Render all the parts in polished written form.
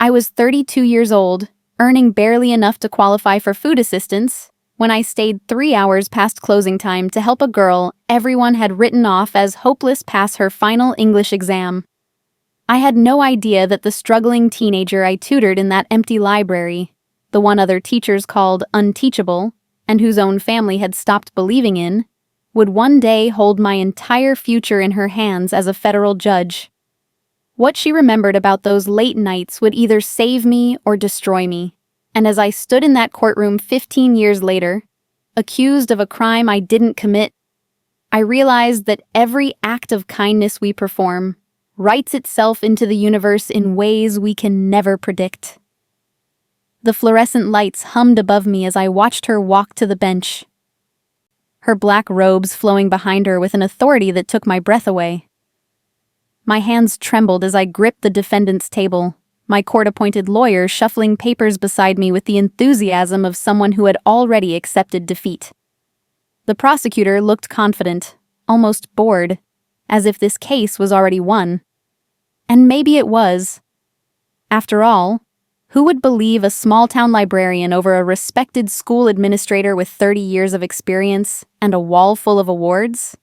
I was 32 years old, earning barely enough to qualify for food assistance, when I stayed 3 hours past closing time to help a girl everyone had written off as hopeless pass her final English exam. I had no idea that the struggling teenager I tutored in that empty library, the one other teachers called unteachable, and whose own family had stopped believing in, would one day hold my entire future in her hands as a federal judge. What she remembered about those late nights would either save me or destroy me, and as I stood in that courtroom 15 years later, accused of a crime I didn't commit, I realized that every act of kindness we perform writes itself into the universe in ways we can never predict. The fluorescent lights hummed above me as I watched her walk to the bench, her black robes flowing behind her with an authority that took my breath away. My hands trembled as I gripped the defendant's table, my court-appointed lawyer shuffling papers beside me with the enthusiasm of someone who had already accepted defeat. The prosecutor looked confident, almost bored, as if this case was already won. And maybe it was. After all, who would believe a small-town librarian over a respected school administrator with 30 years of experience and a wall full of awards?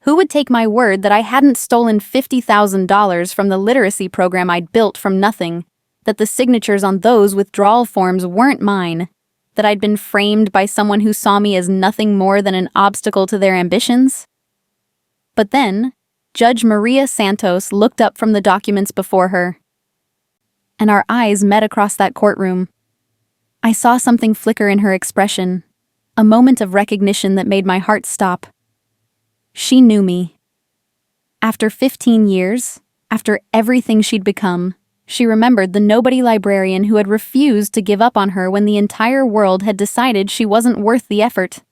Who would take my word that I hadn't stolen $50,000 from the literacy program I'd built from nothing, that the signatures on those withdrawal forms weren't mine, that I'd been framed by someone who saw me as nothing more than an obstacle to their ambitions? But then, Judge Maria Santos looked up from the documents before her, and our eyes met across that courtroom. I saw something flicker in her expression, a moment of recognition that made my heart stop. She knew me. After 15 years, after everything she'd become, she remembered the nobody librarian who had refused to give up on her when the entire world had decided she wasn't worth the effort.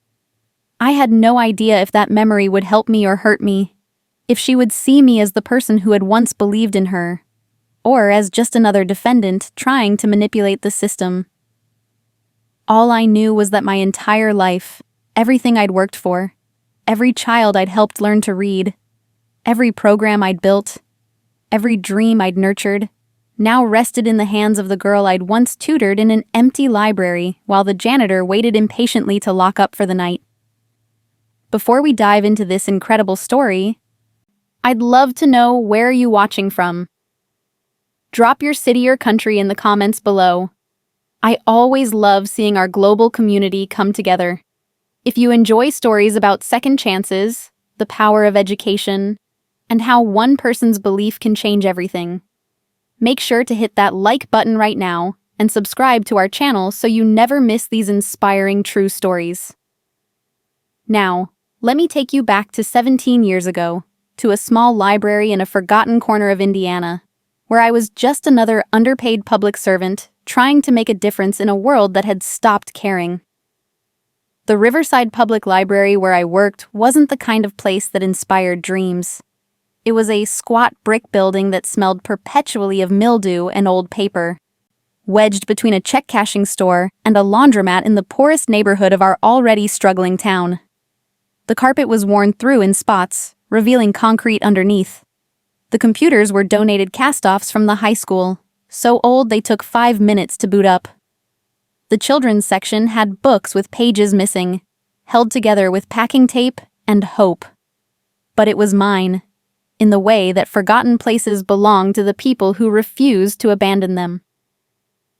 I had no idea if that memory would help me or hurt me, if she would see me as the person who had once believed in her, or as just another defendant trying to manipulate the system. All I knew was that my entire life, everything I'd worked for, every child I'd helped learn to read, every program I'd built, every dream I'd nurtured, now rested in the hands of the girl I'd once tutored in an empty library while the janitor waited impatiently to lock up for the night. Before we dive into this incredible story, I'd love to know where you're watching from. Drop your city or country in the comments below. I always love seeing our global community come together. If you enjoy stories about second chances, the power of education, and how one person's belief can change everything, make sure to hit that like button right now and subscribe to our channel so you never miss these inspiring true stories. Now, let me take you back to 17 years ago, to a small library in a forgotten corner of Indiana, where I was just another underpaid public servant trying to make a difference in a world that had stopped caring. The Riverside Public Library where I worked wasn't the kind of place that inspired dreams. It was a squat brick building that smelled perpetually of mildew and old paper, wedged between a check-cashing store and a laundromat in the poorest neighborhood of our already struggling town. The carpet was worn through in spots, revealing concrete underneath. The computers were donated cast-offs from the high school, so old they took 5 minutes to boot up. The children's section had books with pages missing, held together with packing tape and hope. But it was mine, in the way that forgotten places belong to the people who refused to abandon them.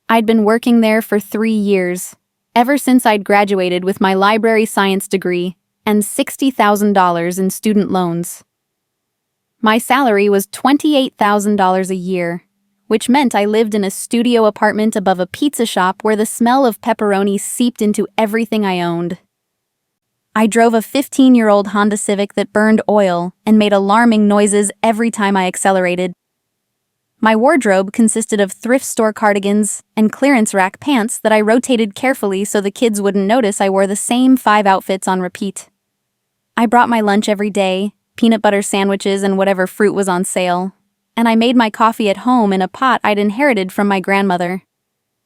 I'd been working there for 3 years, ever since I'd graduated with my library science degree and $60,000 in student loans. My salary was $28,000 a year, which meant I lived in a studio apartment above a pizza shop where the smell of pepperoni seeped into everything I owned. I drove a 15-year-old Honda Civic that burned oil and made alarming noises every time I accelerated. My wardrobe consisted of thrift store cardigans and clearance rack pants that I rotated carefully so the kids wouldn't notice I wore the same 5 outfits on repeat. I brought my lunch every day, peanut butter sandwiches and whatever fruit was on sale, and I made my coffee at home in a pot I'd inherited from my grandmother.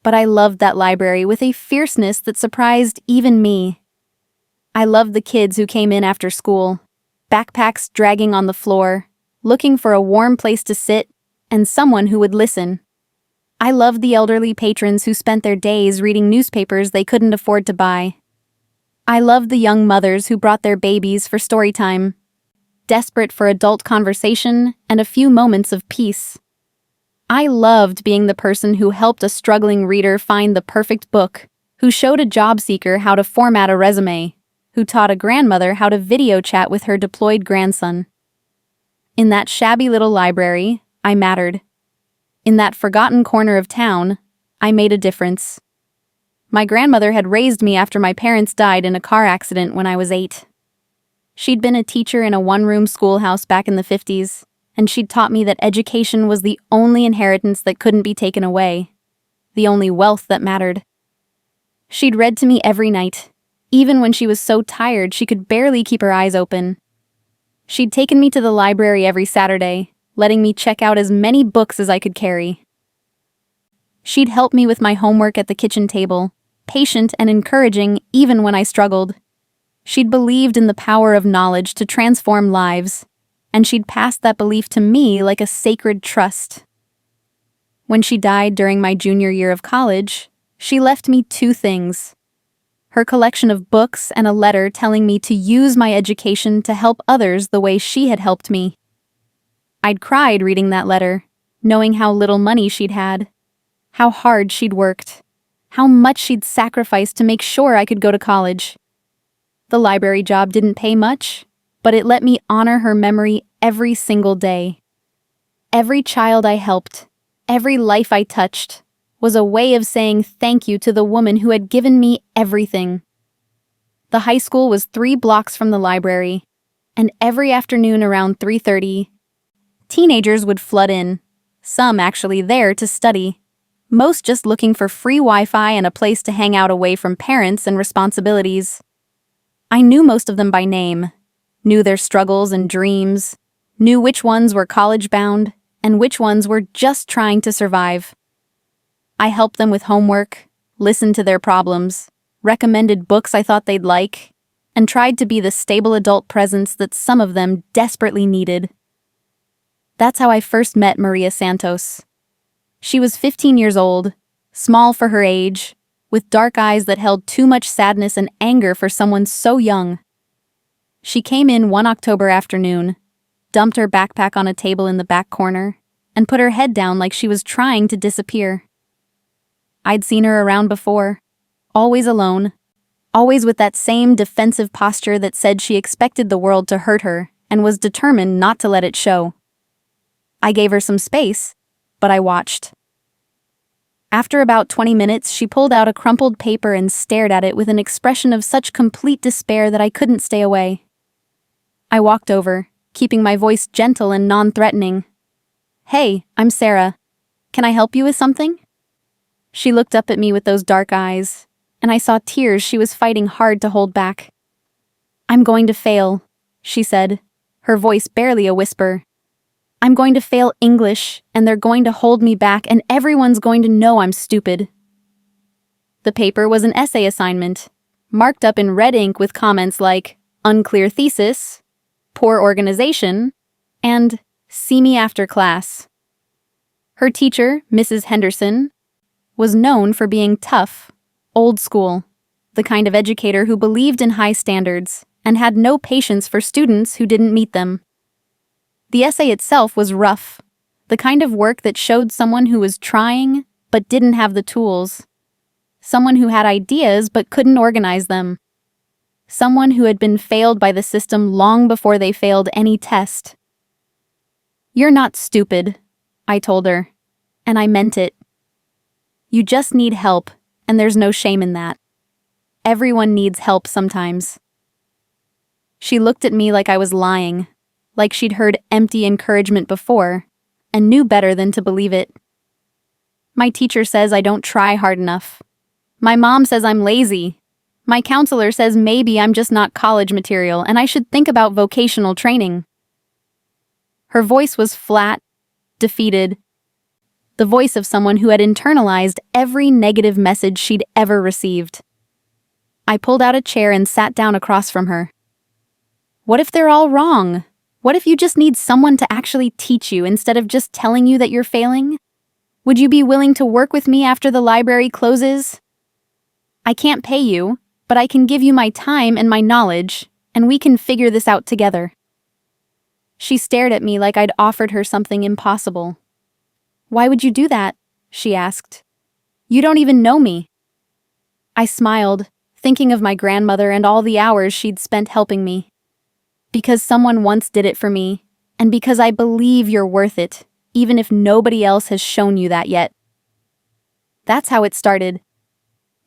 But I loved that library with a fierceness that surprised even me. I loved the kids who came in after school, backpacks dragging on the floor, looking for a warm place to sit and someone who would listen. I loved the elderly patrons who spent their days reading newspapers they couldn't afford to buy. I loved the young mothers who brought their babies for story time, desperate for adult conversation and a few moments of peace. I loved being the person who helped a struggling reader find the perfect book, who showed a job seeker how to format a resume, who taught a grandmother how to video chat with her deployed grandson. In that shabby little library, I mattered. In that forgotten corner of town, I made a difference. My grandmother had raised me after my parents died in a car accident when I was 8. She'd been a teacher in a one-room schoolhouse back in the 50s, and she'd taught me that education was the only inheritance that couldn't be taken away, the only wealth that mattered. She'd read to me every night, even when she was so tired she could barely keep her eyes open. She'd taken me to the library every Saturday, letting me check out as many books as I could carry. She'd help me with my homework at the kitchen table, patient and encouraging even when I struggled. She'd believed in the power of knowledge to transform lives, and she'd passed that belief to me like a sacred trust. When she died during my junior year of college, she left me 2 things: her collection of books and a letter telling me to use my education to help others the way she had helped me. I'd cried reading that letter, knowing how little money she'd had, how hard she'd worked, how much she'd sacrificed to make sure I could go to college. The library job didn't pay much, but it let me honor her memory every single day. Every child I helped, every life I touched, was a way of saying thank you to the woman who had given me everything. The high school was 3 blocks from the library, and every afternoon around 3:30, teenagers would flood in, some actually there to study, most just looking for free Wi-Fi and a place to hang out away from parents and responsibilities. I knew most of them by name, knew their struggles and dreams, knew which ones were college-bound and which ones were just trying to survive. I helped them with homework, listened to their problems, recommended books I thought they'd like, and tried to be the stable adult presence that some of them desperately needed. That's how I first met Maria Santos. She was 15 years old, small for her age, with dark eyes that held too much sadness and anger for someone so young. She came in one October afternoon, dumped her backpack on a table in the back corner, and put her head down like she was trying to disappear. I'd seen her around before, always alone, always with that same defensive posture that said she expected the world to hurt her and was determined not to let it show. I gave her some space, but I watched. After about 20 minutes, she pulled out a crumpled paper and stared at it with an expression of such complete despair that I couldn't stay away. I walked over, keeping my voice gentle and non-threatening. "Hey, I'm Sarah. Can I help you with something?" She looked up at me with those dark eyes, and I saw tears she was fighting hard to hold back. "I'm going to fail," she said, her voice barely a whisper. "I'm going to fail English, and they're going to hold me back, and everyone's going to know I'm stupid." The paper was an essay assignment, marked up in red ink with comments like, "unclear thesis," "poor organization," and "see me after class." Her teacher, Mrs. Henderson, was known for being tough, old school, the kind of educator who believed in high standards and had no patience for students who didn't meet them. The essay itself was rough, the kind of work that showed someone who was trying but didn't have the tools, someone who had ideas but couldn't organize them, someone who had been failed by the system long before they failed any test. "You're not stupid," I told her, and I meant it. "You just need help, and there's no shame in that. Everyone needs help sometimes." She looked at me like I was lying, like she'd heard empty encouragement before, and knew better than to believe it. "My teacher says I don't try hard enough. My mom says I'm lazy. My counselor says maybe I'm just not college material and I should think about vocational training." Her voice was flat, defeated, the voice of someone who had internalized every negative message she'd ever received. I pulled out a chair and sat down across from her. "What if they're all wrong? What if you just need someone to actually teach you instead of just telling you that you're failing? Would you be willing to work with me after the library closes? I can't pay you, but I can give you my time and my knowledge, and we can figure this out together. She stared at me like I'd offered her something impossible. Why would you do that? She asked. You don't even know me. I smiled, thinking of my grandmother and all the hours she'd spent helping me. Because someone once did it for me, and because I believe you're worth it, even if nobody else has shown you that yet. That's how it started.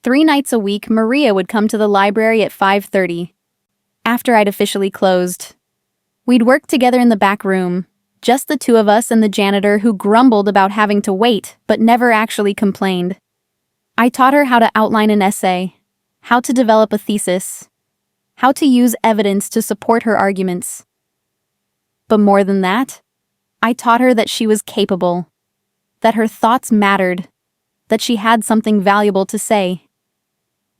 3 nights a week, Maria would come to the library at 5:30, after I'd officially closed. We'd work together in the back room, just the two of us and the janitor who grumbled about having to wait but never actually complained. I taught her how to outline an essay, how to develop a thesis, how to use evidence to support her arguments. But more than that, I taught her that she was capable, that her thoughts mattered, that she had something valuable to say.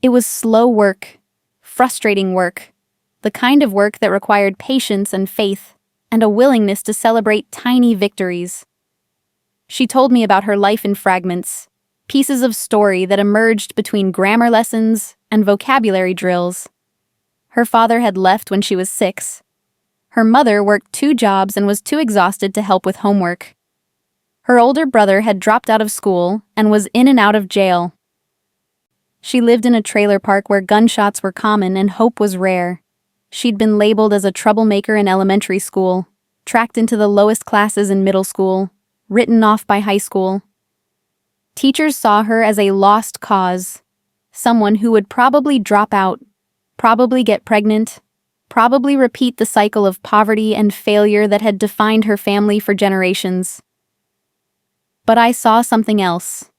It was slow work, frustrating work, the kind of work that required patience and faith, and a willingness to celebrate tiny victories. She told me about her life in fragments, pieces of story that emerged between grammar lessons and vocabulary drills. Her father had left when she was 6. Her mother worked 2 jobs and was too exhausted to help with homework. Her older brother had dropped out of school and was in and out of jail. She lived in a trailer park where gunshots were common and hope was rare. She'd been labeled as a troublemaker in elementary school, tracked into the lowest classes in middle school, written off by high school. Teachers saw her as a lost cause, someone who would probably drop out, probably get pregnant, probably repeat the cycle of poverty and failure that had defined her family for generations. But I saw something else.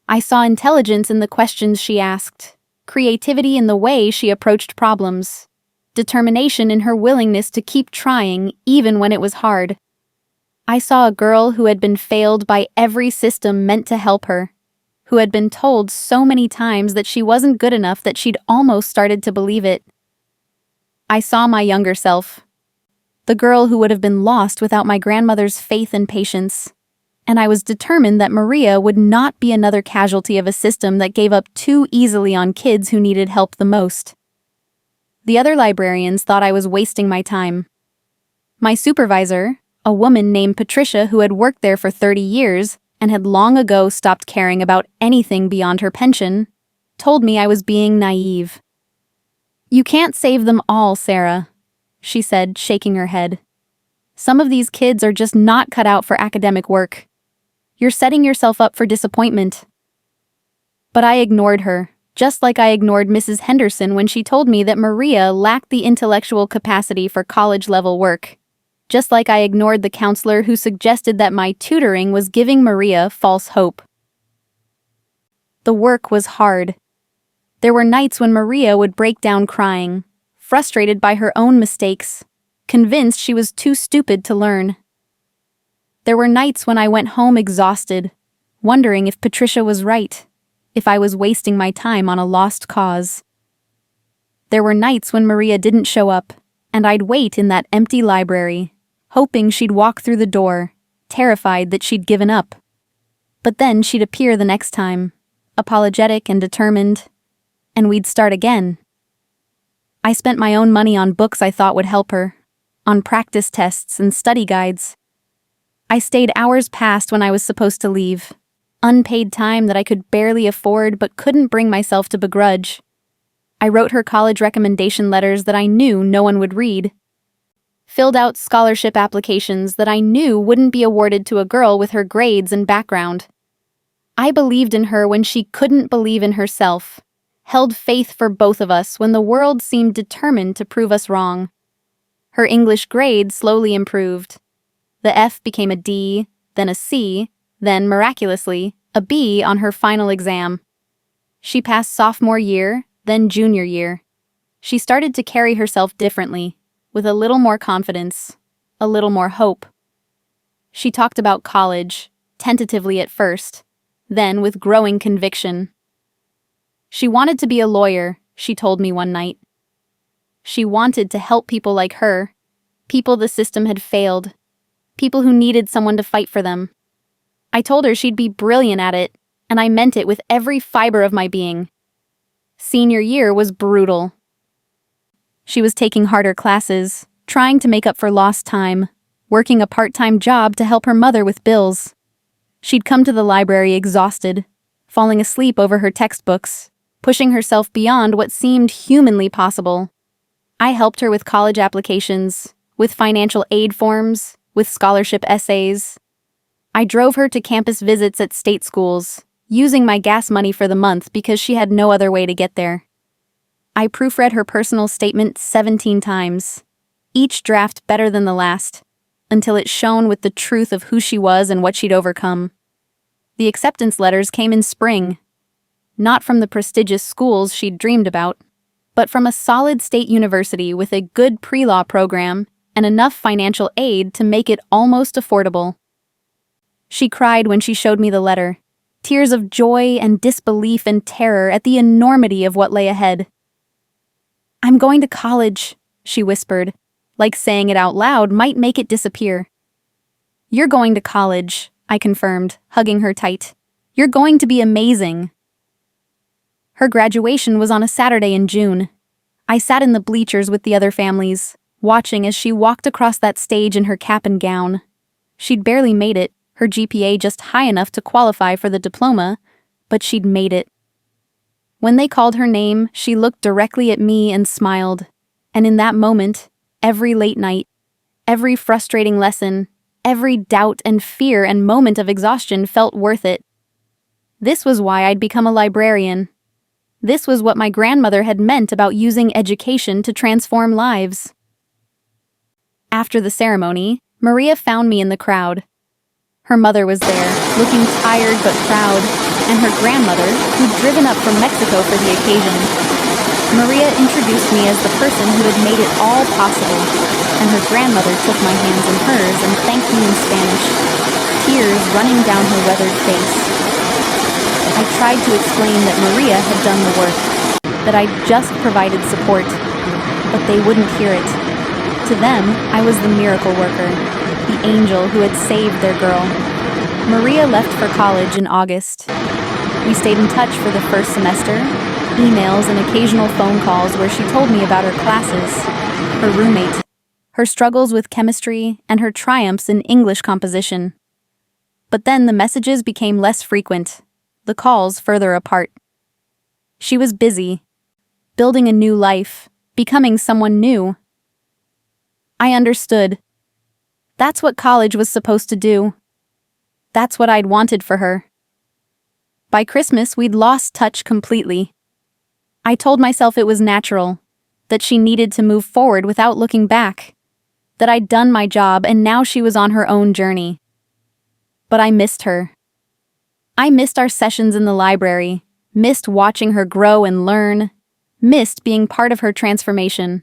I saw intelligence in the questions she asked, creativity in the way she approached problems, determination in her willingness to keep trying even when it was hard. I saw a girl who had been failed by every system meant to help her, who had been told so many times that she wasn't good enough that she'd almost started to believe it. I saw my younger self, the girl who would have been lost without my grandmother's faith and patience, and I was determined that Maria would not be another casualty of a system that gave up too easily on kids who needed help the most. The other librarians thought I was wasting my time. My supervisor, a woman named Patricia who had worked there for 30 years and had long ago stopped caring about anything beyond her pension, told me I was being naive. You can't save them all, Sarah, she said, shaking her head. Some of these kids are just not cut out for academic work. You're setting yourself up for disappointment. But I ignored her, just like I ignored Mrs. Henderson when she told me that Maria lacked the intellectual capacity for college-level work. Just like I ignored the counselor who suggested that my tutoring was giving Maria false hope. The work was hard. There were nights when Maria would break down crying, frustrated by her own mistakes, convinced she was too stupid to learn. There were nights when I went home exhausted, wondering if Patricia was right, if I was wasting my time on a lost cause. There were nights when Maria didn't show up, and I'd wait in that empty library, hoping she'd walk through the door, terrified that she'd given up. But then she'd appear the next time, apologetic and determined, and we'd start again. I spent my own money on books I thought would help her, on practice tests and study guides. I stayed hours past when I was supposed to leave, unpaid time that I could barely afford but couldn't bring myself to begrudge. I wrote her college recommendation letters that I knew no one would read, filled out scholarship applications that I knew wouldn't be awarded to a girl with her grades and background. I believed in her when she couldn't believe in herself, held faith for both of us when the world seemed determined to prove us wrong. Her English grade slowly improved. The F became a D, then a C, then, miraculously, a B on her final exam. She passed sophomore year, then junior year. She started to carry herself differently, with a little more confidence, a little more hope. She talked about college, tentatively at first, then with growing conviction. She wanted to be a lawyer, she told me one night. She wanted to help people like her, people the system had failed, people who needed someone to fight for them. I told her she'd be brilliant at it, and I meant it with every fiber of my being. Senior year was brutal. She was taking harder classes, trying to make up for lost time, working a part-time job to help her mother with bills. She'd come to the library exhausted, falling asleep over her textbooks, pushing herself beyond what seemed humanly possible. I helped her with college applications, with financial aid forms, with scholarship essays. I drove her to campus visits at state schools, using my gas money for the month because she had no other way to get there. I proofread her personal statement 17 times, each draft better than the last, until it shone with the truth of who she was and what she'd overcome. The acceptance letters came in spring, not from the prestigious schools she'd dreamed about, but from a solid state university with a good pre-law program and enough financial aid to make it almost affordable. She cried when she showed me the letter, tears of joy and disbelief and terror at the enormity of what lay ahead. "I'm going to college," she whispered, like saying it out loud might make it disappear. "You're going to college," I confirmed, hugging her tight. "You're going to be amazing." Her graduation was on a Saturday in June. I sat in the bleachers with the other families, watching as she walked across that stage in her cap and gown. She'd barely made it, her GPA just high enough to qualify for the diploma, but she'd made it. When they called her name, she looked directly at me and smiled. And in that moment, every late night, every frustrating lesson, every doubt and fear and moment of exhaustion felt worth it. This was why I'd become a librarian. This was what my grandmother had meant about using education to transform lives. After the ceremony, Maria found me in the crowd. Her mother was there, looking tired but proud, and her grandmother, who'd driven up from Mexico for the occasion. Maria introduced me as the person who had made it all possible, and her grandmother took my hands in hers and thanked me in Spanish, tears running down her weathered face. I tried to explain that Maria had done the work, that I'd just provided support, but they wouldn't hear it. To them, I was the miracle worker, the angel who had saved their girl. Maria left for college in August. We stayed in touch for the first semester, emails and occasional phone calls where she told me about her classes, her roommate, her struggles with chemistry, and her triumphs in English composition. But then the messages became less frequent, the calls further apart. She was busy, building a new life, becoming someone new. I understood. That's what college was supposed to do. That's what I'd wanted for her. By Christmas, we'd lost touch completely. I told myself it was natural, that she needed to move forward without looking back, that I'd done my job and now she was on her own journey. But I missed her. I missed our sessions in the library, missed watching her grow and learn, missed being part of her transformation.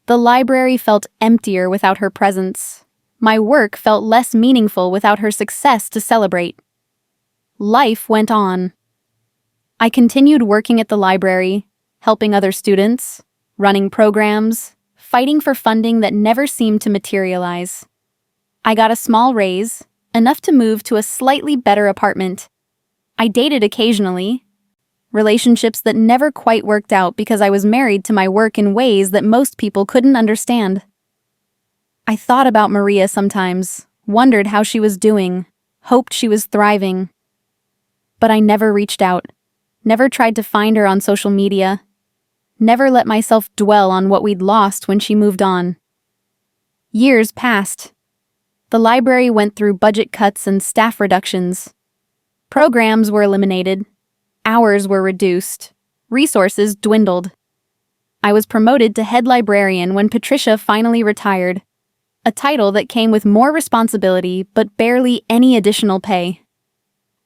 The library felt emptier without her presence. My work felt less meaningful without her success to celebrate. Life went on. I continued working at the library, helping other students, running programs, fighting for funding that never seemed to materialize. I got a small raise, enough to move to a slightly better apartment. I dated occasionally, relationships that never quite worked out because I was married to my work in ways that most people couldn't understand. I thought about Maria sometimes, wondered how she was doing, hoped she was thriving. But I never reached out, never tried to find her on social media, never let myself dwell on what we'd lost when she moved on. Years passed. The library went through budget cuts and staff reductions. Programs were eliminated, hours were reduced, resources dwindled. I was promoted to head librarian when Patricia finally retired, a title that came with more responsibility but barely any additional pay.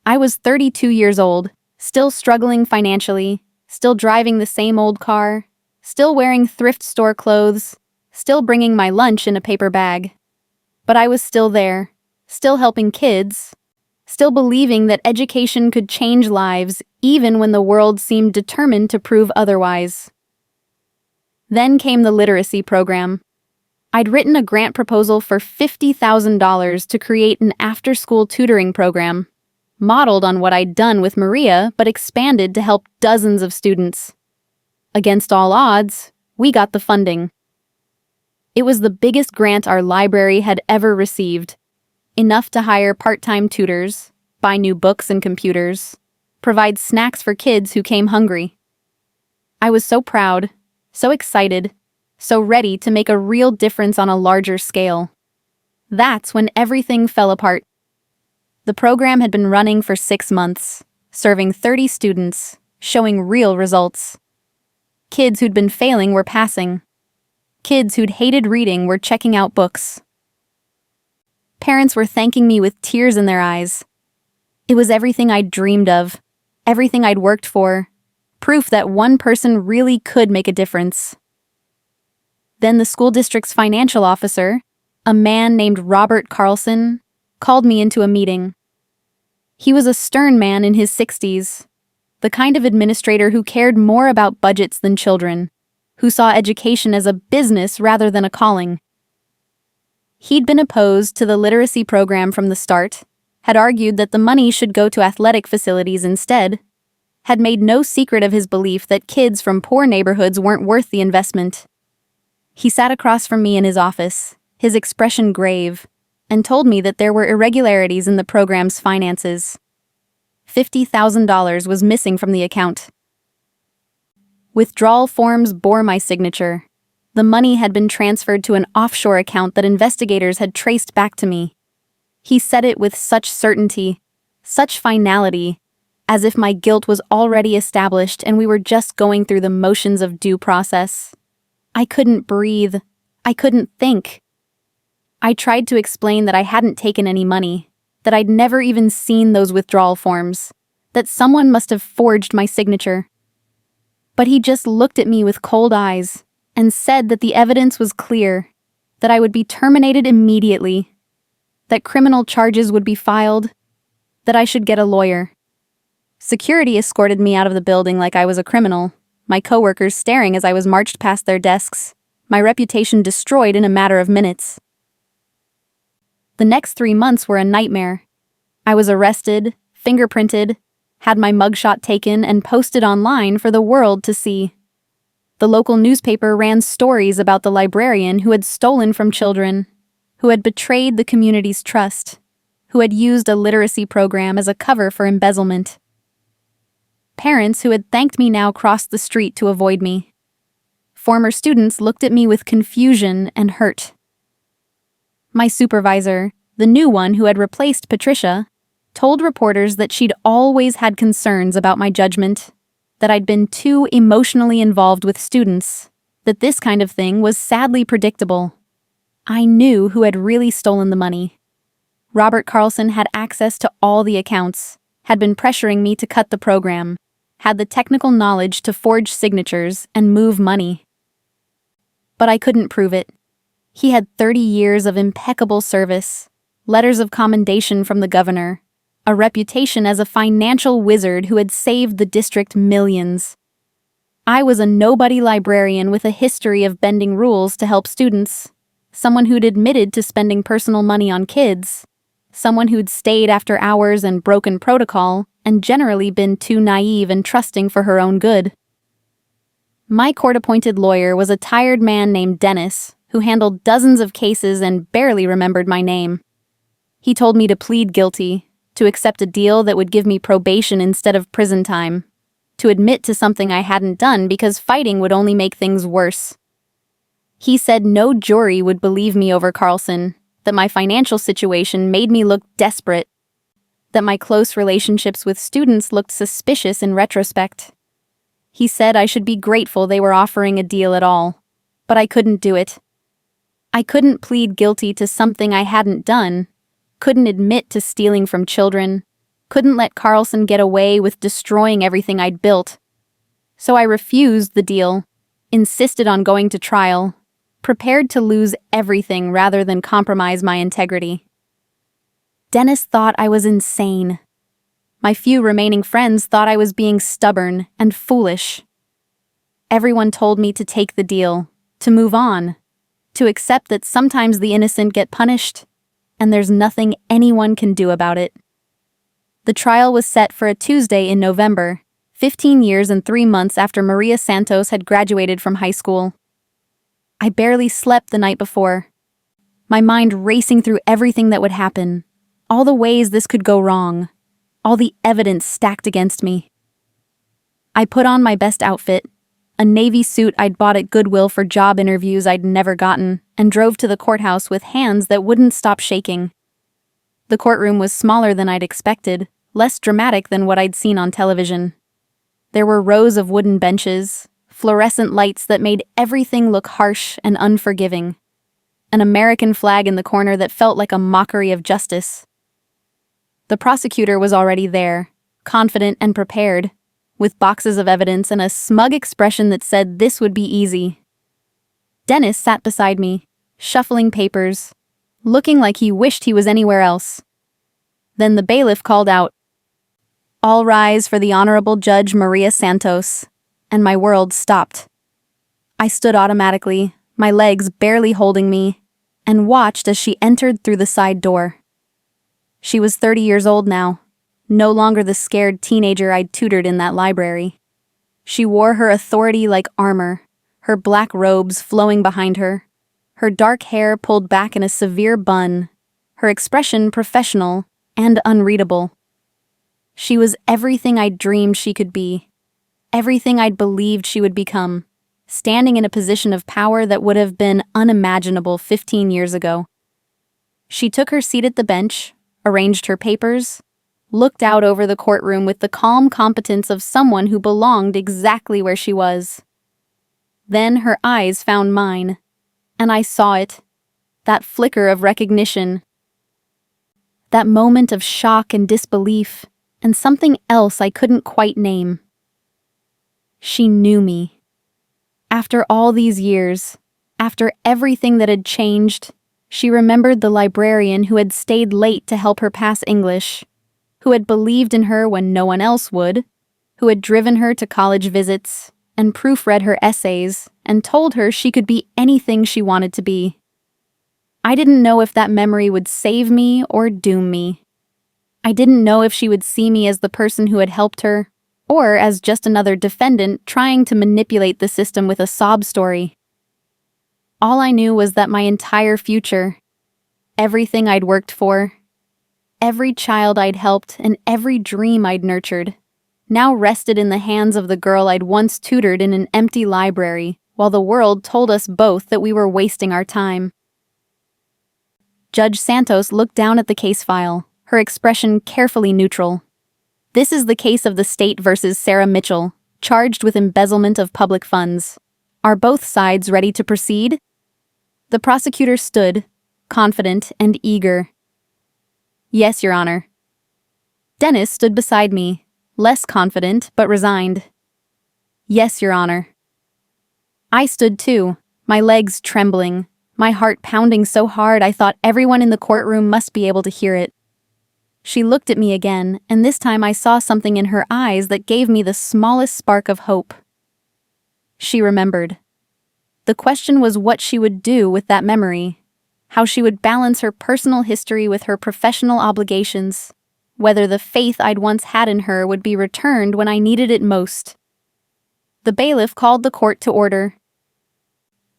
I was 32 years old, still struggling financially, still driving the same old car, still wearing thrift store clothes, still bringing my lunch in a paper bag. But I was still there, still helping kids, still believing that education could change lives even when the world seemed determined to prove otherwise. Then came the literacy program. I'd written a grant proposal for $50,000 to create an after-school tutoring program, modeled on what I'd done with Maria but expanded to help dozens of students. Against all odds, we got the funding. It was the biggest grant our library had ever received, enough to hire part-time tutors, buy new books and computers, provide snacks for kids who came hungry. I was so proud, so excited, so ready to make a real difference on a larger scale. That's when everything fell apart. The program had been running for 6 months, serving 30 students, showing real results. Kids who'd been failing were passing. Kids who'd hated reading were checking out books. Parents were thanking me with tears in their eyes. It was everything I'd dreamed of, everything I'd worked for, proof that one person really could make a difference. Then the school district's financial officer, a man named Robert Carlson, called me into a meeting. He was a stern man in his 60s, the kind of administrator who cared more about budgets than children, who saw education as a business rather than a calling. He'd been opposed to the literacy program from the start, had argued that the money should go to athletic facilities instead, had made no secret of his belief that kids from poor neighborhoods weren't worth the investment. He sat across from me in his office, his expression grave, and told me that there were irregularities in the program's finances. $50,000 was missing from the account. Withdrawal forms bore my signature. The money had been transferred to an offshore account that investigators had traced back to me. He said it with such certainty, such finality, as if my guilt was already established and we were just going through the motions of due process. I couldn't breathe. I couldn't think. I tried to explain that I hadn't taken any money, that I'd never even seen those withdrawal forms, that someone must have forged my signature. But he just looked at me with cold eyes and said that the evidence was clear, that I would be terminated immediately, that criminal charges would be filed, that I should get a lawyer. Security escorted me out of the building like I was a criminal, my coworkers staring as I was marched past their desks, my reputation destroyed in a matter of minutes. The next 3 months were a nightmare. I was arrested, fingerprinted, had my mugshot taken and posted online for the world to see. The local newspaper ran stories about the librarian who had stolen from children, who had betrayed the community's trust, who had used a literacy program as a cover for embezzlement. Parents who had thanked me now crossed the street to avoid me. Former students looked at me with confusion and hurt. My supervisor, the new one who had replaced Patricia, told reporters that she'd always had concerns about my judgment, that I'd been too emotionally involved with students, that this kind of thing was sadly predictable. I knew who had really stolen the money. Robert Carlson had access to all the accounts, had been pressuring me to cut the program, had the technical knowledge to forge signatures and move money. But I couldn't prove it. He had 30 years of impeccable service, letters of commendation from the governor, a reputation as a financial wizard who had saved the district millions. I was a nobody librarian with a history of bending rules to help students, someone who'd admitted to spending personal money on kids, someone who'd stayed after hours and broken protocol and generally been too naive and trusting for her own good. My court-appointed lawyer was a tired man named Dennis, who handled dozens of cases and barely remembered my name. He told me to plead guilty, to accept a deal that would give me probation instead of prison time, to admit to something I hadn't done because fighting would only make things worse. He said no jury would believe me over Carlson, that my financial situation made me look desperate, that my close relationships with students looked suspicious in retrospect. He said I should be grateful they were offering a deal at all, but I couldn't do it. I couldn't plead guilty to something I hadn't done, couldn't admit to stealing from children, couldn't let Carlson get away with destroying everything I'd built. So I refused the deal, insisted on going to trial, prepared to lose everything rather than compromise my integrity. Dennis thought I was insane. My few remaining friends thought I was being stubborn and foolish. Everyone told me to take the deal, to move on. To accept that sometimes the innocent get punished, and there's nothing anyone can do about it. The trial was set for a Tuesday in November, 15 years and 3 months after Maria Santos had graduated from high school. I barely slept the night before, my mind racing through everything that would happen, all the ways this could go wrong, all the evidence stacked against me. I put on my best outfit, a navy suit I'd bought at Goodwill for job interviews I'd never gotten, and drove to the courthouse with hands that wouldn't stop shaking. The courtroom was smaller than I'd expected, less dramatic than what I'd seen on television. There were rows of wooden benches, fluorescent lights that made everything look harsh and unforgiving, an American flag in the corner that felt like a mockery of justice. The prosecutor was already there, confident and prepared, with boxes of evidence and a smug expression that said this would be easy. Dennis sat beside me, shuffling papers, looking like he wished he was anywhere else. Then the bailiff called out, "All rise for the Honorable Judge Maria Santos," and my world stopped. I stood automatically, my legs barely holding me, and watched as she entered through the side door. She was 30 years old now, no longer the scared teenager I'd tutored in that library. She wore her authority like armor, her black robes flowing behind her, her dark hair pulled back in a severe bun, her expression professional and unreadable. She was everything I'd dreamed she could be, everything I'd believed she would become, standing in a position of power that would have been unimaginable 15 years ago. She took her seat at the bench, arranged her papers, looked out over the courtroom with the calm competence of someone who belonged exactly where she was. Then her eyes found mine, and I saw it, that flicker of recognition, that moment of shock and disbelief, and something else I couldn't quite name. She knew me. After all these years, after everything that had changed, she remembered the librarian who had stayed late to help her pass English, who had believed in her when no one else would, who had driven her to college visits and proofread her essays and told her she could be anything she wanted to be. I didn't know if that memory would save me or doom me. I didn't know if she would see me as the person who had helped her, or as just another defendant trying to manipulate the system with a sob story. All I knew was that my entire future, everything I'd worked for, every child I'd helped, and every dream I'd nurtured, now rested in the hands of the girl I'd once tutored in an empty library, while the world told us both that we were wasting our time. Judge Santos looked down at the case file, her expression carefully neutral. "This is the case of the state versus Sarah Mitchell, charged with embezzlement of public funds. Are both sides ready to proceed?" The prosecutor stood, confident and eager. "Yes, Your Honor." Dennis stood beside me, less confident but resigned. "Yes, Your Honor." I stood too, my legs trembling, my heart pounding so hard I thought everyone in the courtroom must be able to hear it. She looked at me again, and this time I saw something in her eyes that gave me the smallest spark of hope. She remembered. The question was what she would do with that memory, how she would balance her personal history with her professional obligations, whether the faith I'd once had in her would be returned when I needed it most. The bailiff called the court to order.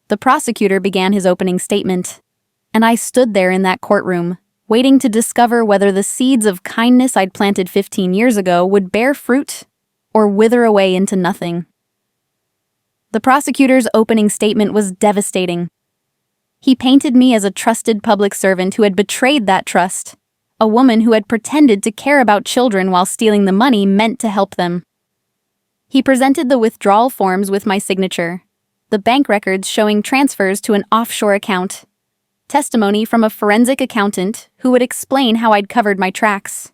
The prosecutor began his opening statement, and I stood there in that courtroom, waiting to discover whether the seeds of kindness I'd planted 15 years ago would bear fruit or wither away into nothing. The prosecutor's opening statement was devastating. He painted me as a trusted public servant who had betrayed that trust, a woman who had pretended to care about children while stealing the money meant to help them. He presented the withdrawal forms with my signature, the bank records showing transfers to an offshore account, testimony from a forensic accountant who would explain how I'd covered my tracks.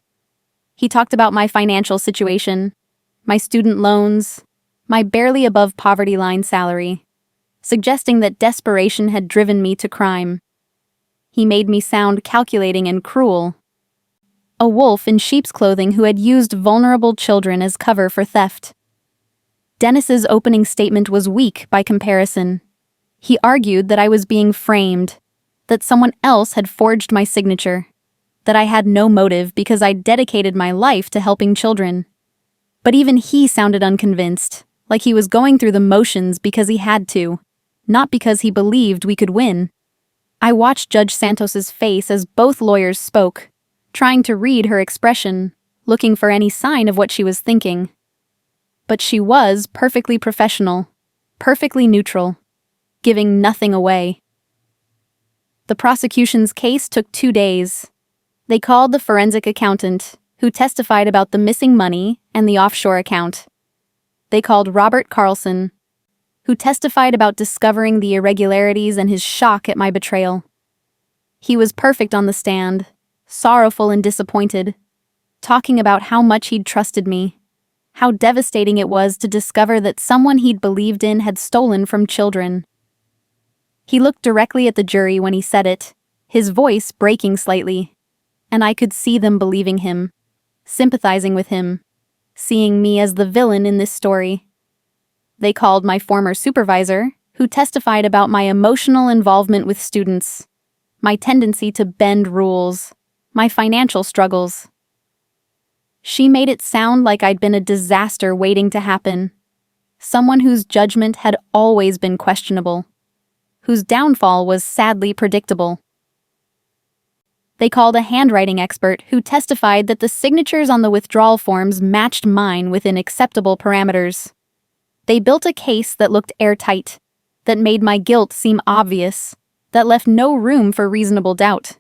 He talked about my financial situation, my student loans, my barely above poverty line salary, suggesting that desperation had driven me to crime. He made me sound calculating and cruel, a wolf in sheep's clothing who had used vulnerable children as cover for theft. Dennis's opening statement was weak by comparison. He argued that I was being framed, that someone else had forged my signature, that I had no motive because I'd dedicated my life to helping children. But even he sounded unconvinced, like he was going through the motions because he had to, not because he believed we could win. I watched Judge Santos's face as both lawyers spoke, trying to read her expression, looking for any sign of what she was thinking. But she was perfectly professional, perfectly neutral, giving nothing away. The prosecution's case took 2 days. They called the forensic accountant, who testified about the missing money and the offshore account. They called Robert Carlson, who testified about discovering the irregularities and his shock at my betrayal. He was perfect on the stand, sorrowful and disappointed, talking about how much he'd trusted me, how devastating it was to discover that someone he'd believed in had stolen from children. He looked directly at the jury when he said it, his voice breaking slightly, and I could see them believing him, sympathizing with him, seeing me as the villain in this story. They called my former supervisor, who testified about my emotional involvement with students, my tendency to bend rules, my financial struggles. She made it sound like I'd been a disaster waiting to happen, someone whose judgment had always been questionable, whose downfall was sadly predictable. They called a handwriting expert who testified that the signatures on the withdrawal forms matched mine within acceptable parameters. They built a case that looked airtight, that made my guilt seem obvious, that left no room for reasonable doubt.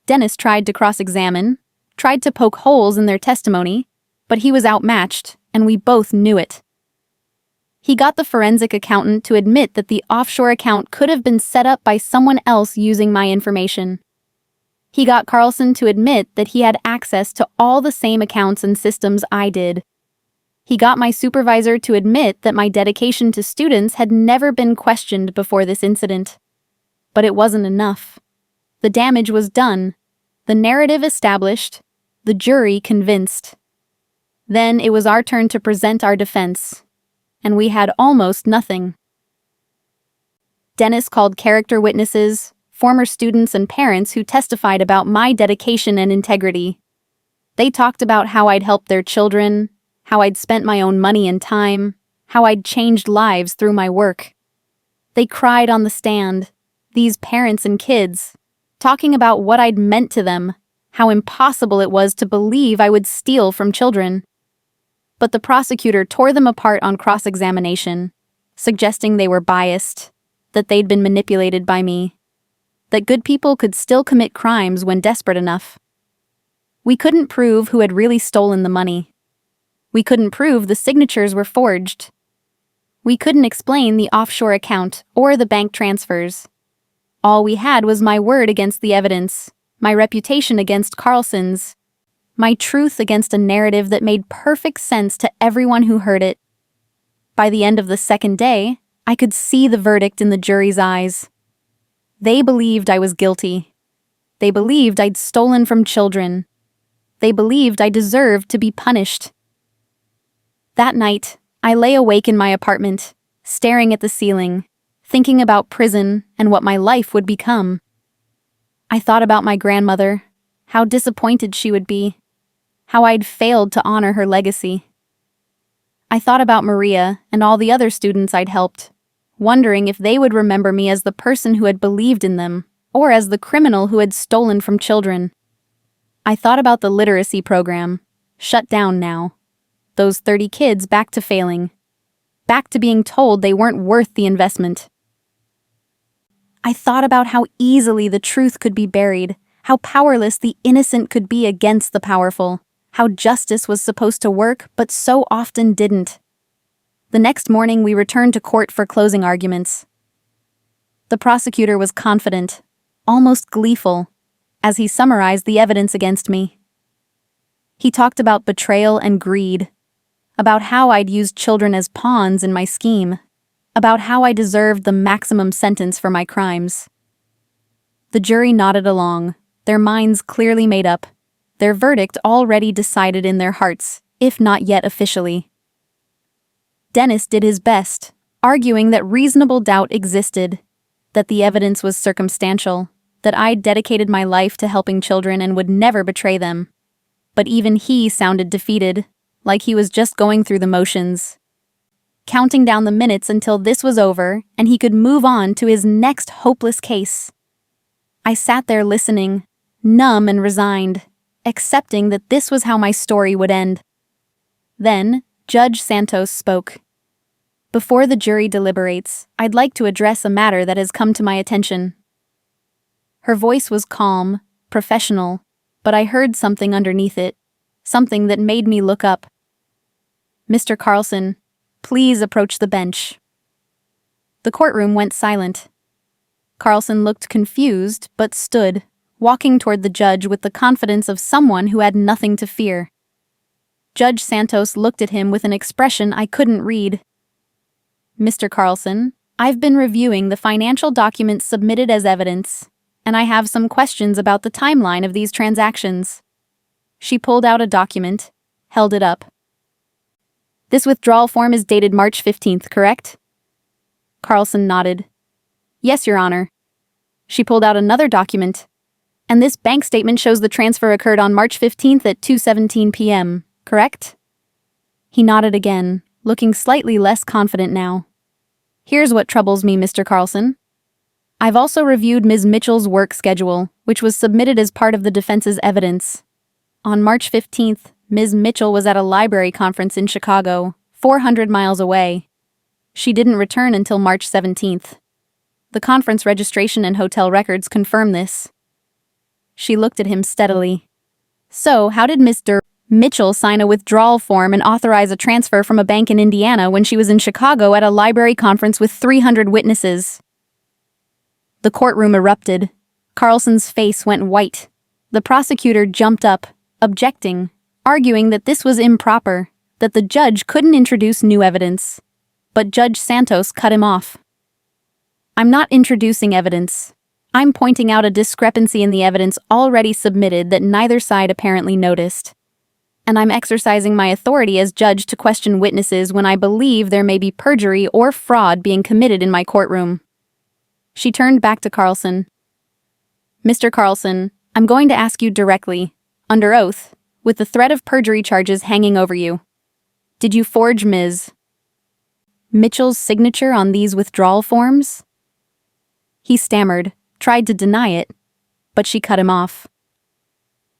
Dennis tried to cross-examine, tried to poke holes in their testimony, but he was outmatched, and we both knew it. He got the forensic accountant to admit that the offshore account could have been set up by someone else using my information. He got Carlson to admit that he had access to all the same accounts and systems I did. He got my supervisor to admit that my dedication to students had never been questioned before this incident. But it wasn't enough. The damage was done, the narrative established, the jury convinced. Then it was our turn to present our defense, and we had almost nothing. Dennis called character witnesses, former students and parents who testified about my dedication and integrity. They talked about how I'd helped their children, how I'd spent my own money and time, how I'd changed lives through my work. They cried on the stand, these parents and kids, talking about what I'd meant to them, how impossible it was to believe I would steal from children. But the prosecutor tore them apart on cross-examination, suggesting they were biased, that they'd been manipulated by me, that good people could still commit crimes when desperate enough. We couldn't prove who had really stolen the money. We couldn't prove the signatures were forged. We couldn't explain the offshore account or the bank transfers. All we had was my word against the evidence, my reputation against Carlson's, my truth against a narrative that made perfect sense to everyone who heard it. By the end of the second day, I could see the verdict in the jury's eyes. They believed I was guilty. They believed I'd stolen from children. They believed I deserved to be punished. That night, I lay awake in my apartment, staring at the ceiling, thinking about prison and what my life would become. I thought about my grandmother, how disappointed she would be, how I'd failed to honor her legacy. I thought about Maria and all the other students I'd helped, wondering if they would remember me as the person who had believed in them, or as the criminal who had stolen from children. I thought about the literacy program, shut down now. Those 30 kids back to failing, back to being told they weren't worth the investment. I thought about how easily the truth could be buried, how powerless the innocent could be against the powerful, how justice was supposed to work but so often didn't. The next morning we returned to court for closing arguments. The prosecutor was confident, almost gleeful, as he summarized the evidence against me. He talked about betrayal and greed, about how I'd used children as pawns in my scheme, about how I deserved the maximum sentence for my crimes. The jury nodded along, their minds clearly made up, their verdict already decided in their hearts, if not yet officially. Dennis did his best, arguing that reasonable doubt existed, that the evidence was circumstantial, that I'd dedicated my life to helping children and would never betray them. But even he sounded defeated, like he was just going through the motions, counting down the minutes until this was over and he could move on to his next hopeless case. I sat there listening, numb and resigned, accepting that this was how my story would end. Then, Judge Santos spoke. Before the jury deliberates, I'd like to address a matter that has come to my attention. Her voice was calm, professional, but I heard something underneath it, something that made me look up. Mr. Carlson, please approach the bench. The courtroom went silent. Carlson looked confused, but stood, walking toward the judge with the confidence of someone who had nothing to fear. Judge Santos looked at him with an expression I couldn't read. Mr. Carlson, I've been reviewing the financial documents submitted as evidence, and I have some questions about the timeline of these transactions. She pulled out a document, held it up. This withdrawal form is dated March 15th, correct? Carlson nodded. Yes, Your Honor. She pulled out another document, and this bank statement shows the transfer occurred on March 15th at 2:17 p.m., correct? He nodded again, looking slightly less confident now. Here's what troubles me, Mr. Carlson. I've also reviewed Ms. Mitchell's work schedule, which was submitted as part of the defense's evidence. On March 15th, Ms. Mitchell was at a library conference in Chicago, 400 miles away. She didn't return until March 17th. The conference registration and hotel records confirm this. She looked at him steadily. So, how did Mr. Mitchell sign a withdrawal form and authorize a transfer from a bank in Indiana when she was in Chicago at a library conference with 300 witnesses? The courtroom erupted. Carlson's face went white. The prosecutor jumped up, objecting, arguing that this was improper, that the judge couldn't introduce new evidence. But Judge Santos cut him off. I'm not introducing evidence. I'm pointing out a discrepancy in the evidence already submitted that neither side apparently noticed. And I'm exercising my authority as judge to question witnesses when I believe there may be perjury or fraud being committed in my courtroom. She turned back to Carlson. Mr. Carlson, I'm going to ask you directly, under oath, with the threat of perjury charges hanging over you. Did you forge Ms. Mitchell's signature on these withdrawal forms? He stammered, tried to deny it, but she cut him off.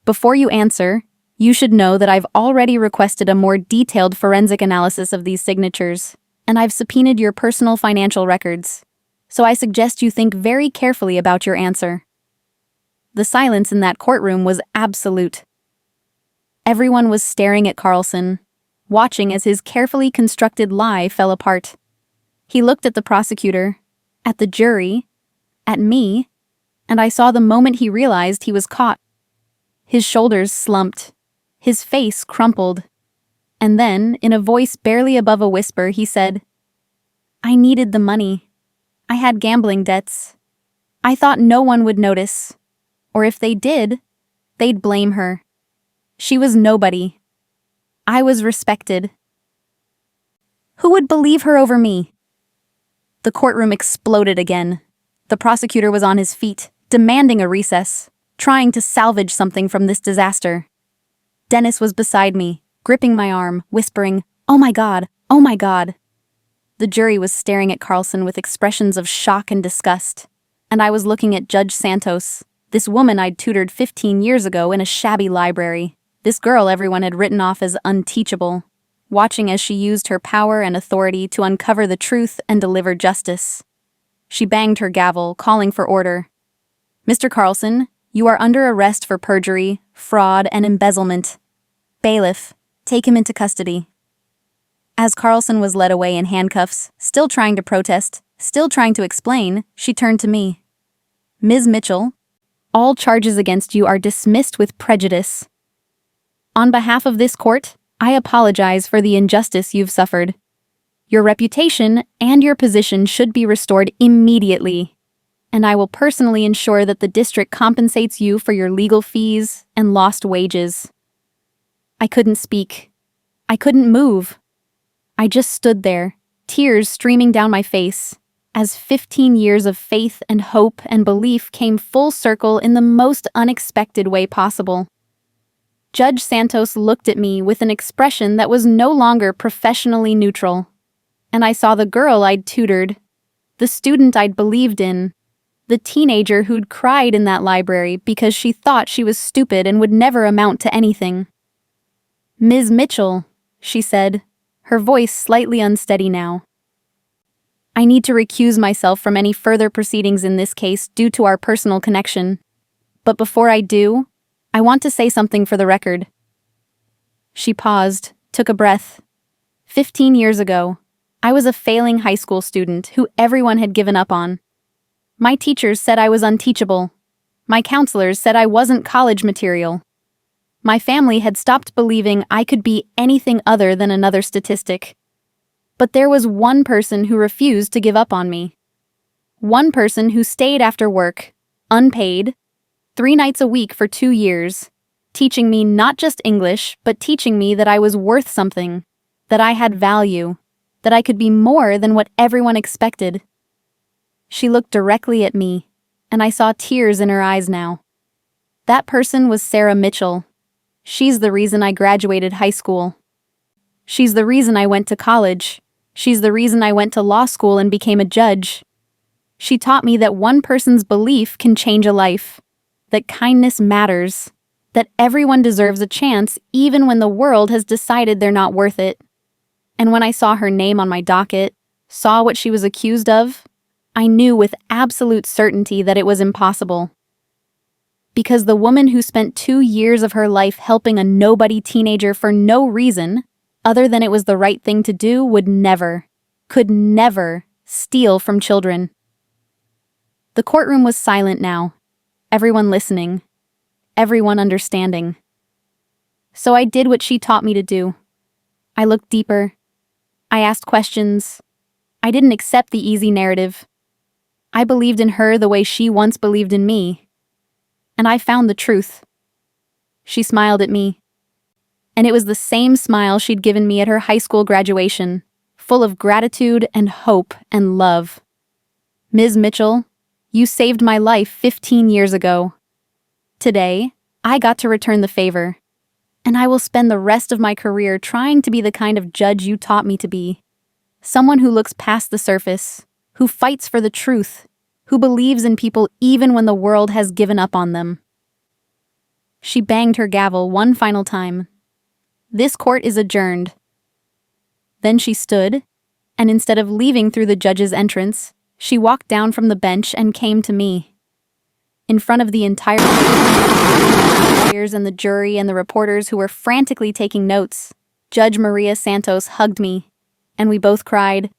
Before you answer, you should know that I've already requested a more detailed forensic analysis of these signatures, and I've subpoenaed your personal financial records, so I suggest you think very carefully about your answer. The silence in that courtroom was absolute. Everyone was staring at Carlson, watching as his carefully constructed lie fell apart. He looked at the prosecutor, at the jury, at me, and I saw the moment he realized he was caught. His shoulders slumped, his face crumpled, and then, in a voice barely above a whisper, he said, I needed the money. I had gambling debts. I thought no one would notice, or if they did, they'd blame her. She was nobody. I was respected. Who would believe her over me? The courtroom exploded again. The prosecutor was on his feet, demanding a recess, trying to salvage something from this disaster. Dennis was beside me, gripping my arm, whispering, "Oh my God, oh my God." The jury was staring at Carlson with expressions of shock and disgust, and I was looking at Judge Santos, this woman I'd tutored 15 years ago in a shabby library, this girl everyone had written off as unteachable, watching as she used her power and authority to uncover the truth and deliver justice. She banged her gavel, calling for order. Mr. Carlson, you are under arrest for perjury, fraud, and embezzlement. Bailiff, take him into custody. As Carlson was led away in handcuffs, still trying to protest, still trying to explain, she turned to me. Ms. Mitchell, all charges against you are dismissed with prejudice. On behalf of this court, I apologize for the injustice you've suffered. Your reputation and your position should be restored immediately, and I will personally ensure that the district compensates you for your legal fees and lost wages. I couldn't speak. I couldn't move. I just stood there, tears streaming down my face, as 15 years of faith and hope and belief came full circle in the most unexpected way possible. Judge Santos looked at me with an expression that was no longer professionally neutral, and I saw the girl I'd tutored, the student I'd believed in, the teenager who'd cried in that library because she thought she was stupid and would never amount to anything. "Ms. Mitchell," she said, her voice slightly unsteady now. "I need to recuse myself from any further proceedings in this case due to our personal connection. But before I do, I want to say something for the record." She paused, took a breath. 15 years ago, I was a failing high school student who everyone had given up on. My teachers said I was unteachable. My counselors said I wasn't college material. My family had stopped believing I could be anything other than another statistic. But there was one person who refused to give up on me. One person who stayed after work, unpaid, 3 nights a week for 2 years, teaching me not just English, but teaching me that I was worth something, that I had value, that I could be more than what everyone expected. She looked directly at me, and I saw tears in her eyes now. That person was Sarah Mitchell. She's the reason I graduated high school. She's the reason I went to college. She's the reason I went to law school and became a judge. She taught me that one person's belief can change a life, that kindness matters, that everyone deserves a chance even when the world has decided they're not worth it. And when I saw her name on my docket, saw what she was accused of, I knew with absolute certainty that it was impossible. Because the woman who spent 2 years of her life helping a nobody teenager for no reason, other than it was the right thing to do, would never, could never, steal from children. The courtroom was silent now, everyone listening, everyone understanding. So I did what she taught me to do. I looked deeper. I asked questions. I didn't accept the easy narrative. I believed in her the way she once believed in me. And I found the truth. She smiled at me. And it was the same smile she'd given me at her high school graduation, full of gratitude and hope and love. "Ms. Mitchell, you saved my life 15 years ago. Today, I got to return the favor. And I will spend the rest of my career trying to be the kind of judge you taught me to be. Someone who looks past the surface, who fights for the truth, who believes in people even when the world has given up on them." She banged her gavel one final time. "This court is adjourned." Then she stood, and instead of leaving through the judge's entrance, she walked down from the bench and came to me. In front of the entire lawyers and the jury and the reporters who were frantically taking notes, Judge Maria Santos hugged me, and we both cried.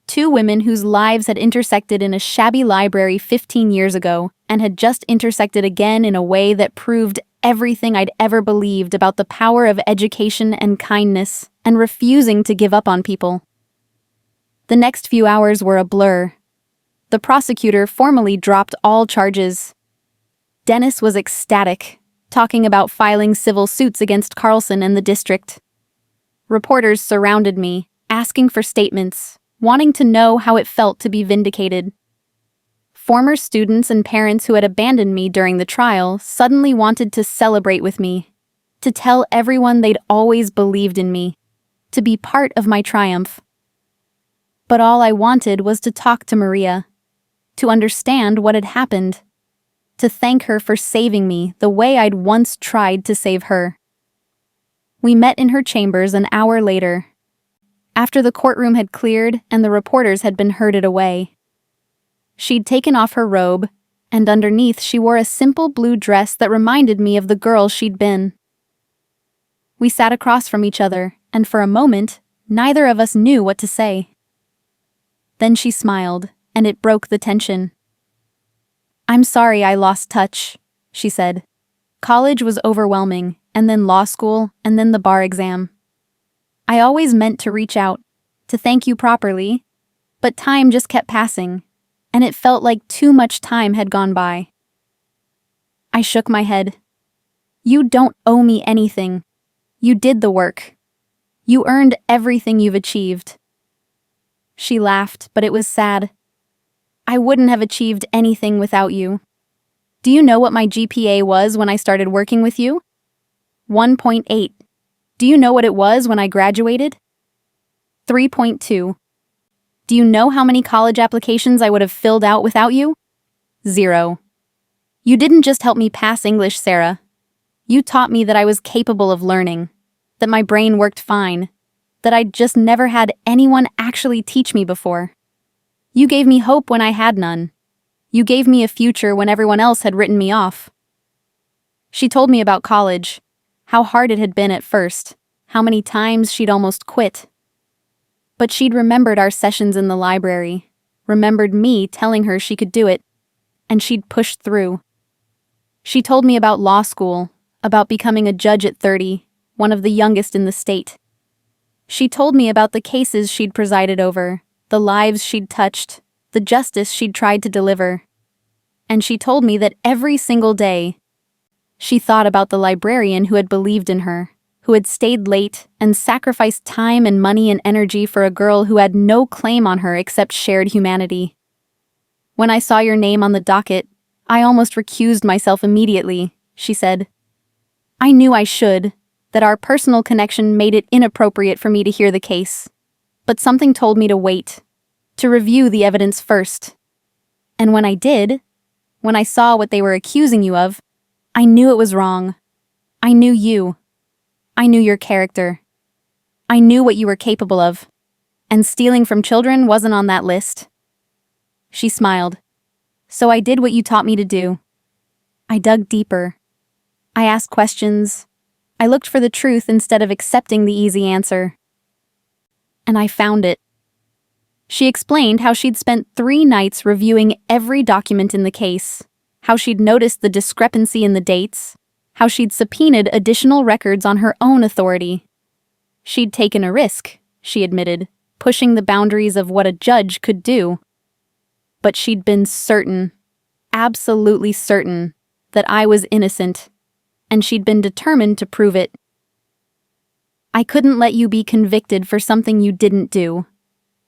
2 women whose lives had intersected in a shabby library 15 years ago and had just intersected again in a way that proved everything I'd ever believed about the power of education and kindness and refusing to give up on people. The next few hours were a blur. The prosecutor formally dropped all charges. Dennis was ecstatic, talking about filing civil suits against Carlson and the district. Reporters surrounded me, asking for statements, wanting to know how it felt to be vindicated. Former students and parents who had abandoned me during the trial suddenly wanted to celebrate with me, to tell everyone they'd always believed in me, to be part of my triumph. But all I wanted was to talk to Maria, to understand what had happened, to thank her for saving me the way I'd once tried to save her. We met in her chambers an hour later, after the courtroom had cleared and the reporters had been herded away. She'd taken off her robe, and underneath she wore a simple blue dress that reminded me of the girl she'd been. We sat across from each other, and for a moment, neither of us knew what to say. Then she smiled, and it broke the tension. "I'm sorry I lost touch," she said. "College was overwhelming, and then law school, and then the bar exam. I always meant to reach out, to thank you properly, but time just kept passing, and it felt like too much time had gone by." I shook my head. "You don't owe me anything. You did the work. You earned everything you've achieved." She laughed, but it was sad. I wouldn't have achieved anything without you. Do you know what my GPA was when I started working with you? 1.8. Do you know what it was when I graduated? 3.2. Do you know how many college applications I would have filled out without you? 0. You didn't just help me pass English, Sarah. You taught me that I was capable of learning, that my brain worked fine, that I'd just never had anyone actually teach me before. You gave me hope when I had none. You gave me a future when everyone else had written me off. She told me about college, how hard it had been at first, how many times she'd almost quit. But she'd remembered our sessions in the library, remembered me telling her she could do it, and she'd pushed through. She told me about law school, about becoming a judge at 30, one of the youngest in the state. She told me about the cases she'd presided over, the lives she'd touched, the justice she'd tried to deliver. And she told me that every single day, she thought about the librarian who had believed in her, who had stayed late and sacrificed time and money and energy for a girl who had no claim on her except shared humanity. When I saw your name on the docket, I almost recused myself immediately, she said. I knew I should, that our personal connection made it inappropriate for me to hear the case. But something told me to wait, to review the evidence first. And when I did, when I saw what they were accusing you of, I knew it was wrong. I knew you. I knew your character. I knew what you were capable of. And stealing from children wasn't on that list. She smiled. So I did what you taught me to do. I dug deeper. I asked questions. I looked for the truth instead of accepting the easy answer. And I found it. She explained how she'd spent 3 nights reviewing every document in the case, how she'd noticed the discrepancy in the dates, how she'd subpoenaed additional records on her own authority. She'd taken a risk, she admitted, pushing the boundaries of what a judge could do. But she'd been certain, absolutely certain, that I was innocent, and she'd been determined to prove it. I couldn't let you be convicted for something you didn't do,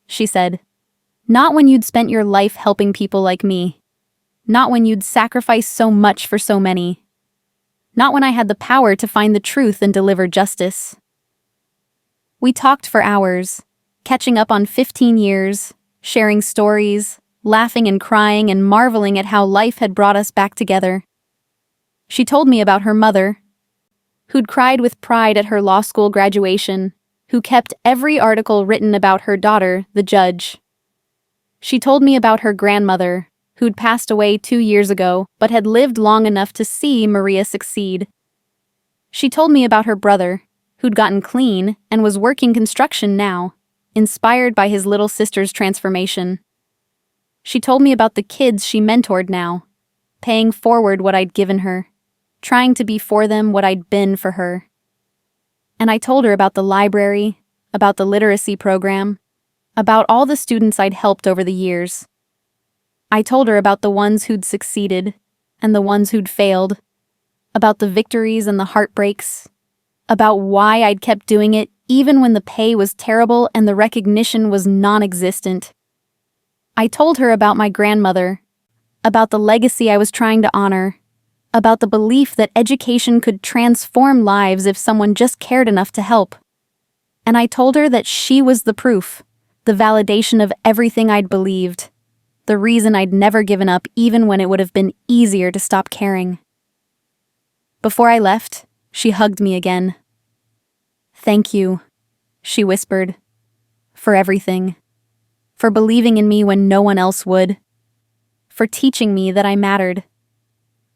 she said. Not when you'd spent your life helping people like me. Not when you'd sacrificed so much for so many. Not when I had the power to find the truth and deliver justice. We talked for hours, catching up on 15 years, sharing stories, laughing and crying and marveling at how life had brought us back together. She told me about her mother, who'd cried with pride at her law school graduation, who kept every article written about her daughter, the judge. She told me about her grandmother, who'd passed away 2 years ago but had lived long enough to see Maria succeed. She told me about her brother, who'd gotten clean and was working construction now, inspired by his little sister's transformation. She told me about the kids she mentored now, paying forward what I'd given her, trying to be for them what I'd been for her. And I told her about the library, about the literacy program, about all the students I'd helped over the years. I told her about the ones who'd succeeded and the ones who'd failed, about the victories and the heartbreaks, about why I'd kept doing it even when the pay was terrible and the recognition was non-existent. I told her about my grandmother, about the legacy I was trying to honor, about the belief that education could transform lives if someone just cared enough to help. And I told her that she was the proof, the validation of everything I'd believed, the reason I'd never given up even when it would have been easier to stop caring. Before I left, she hugged me again. Thank you, she whispered, for everything, for believing in me when no one else would, for teaching me that I mattered,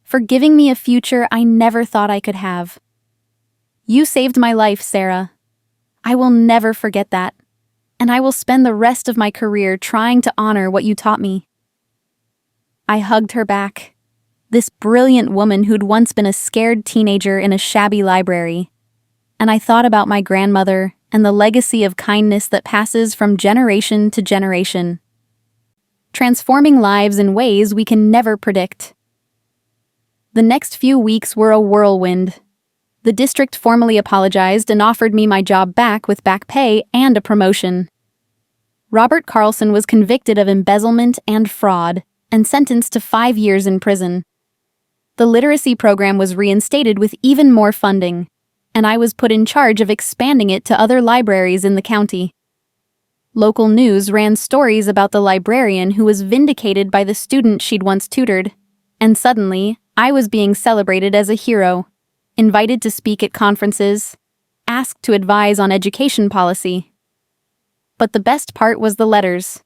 for giving me a future I never thought I could have. You saved my life, Sarah. I will never forget that, and I will spend the rest of my career trying to honor what you taught me. I hugged her back, this brilliant woman who'd once been a scared teenager in a shabby library, and I thought about my grandmother and the legacy of kindness that passes from generation to generation, transforming lives in ways we can never predict. The next few weeks were a whirlwind. The district formally apologized and offered me my job back with back pay and a promotion. Robert Carlson was convicted of embezzlement and fraud and sentenced to 5 years in prison. The literacy program was reinstated with even more funding, and I was put in charge of expanding it to other libraries in the county. Local news ran stories about the librarian who was vindicated by the student she'd once tutored, and suddenly, I was being celebrated as a hero, invited to speak at conferences, asked to advise on education policy. But the best part was the letters.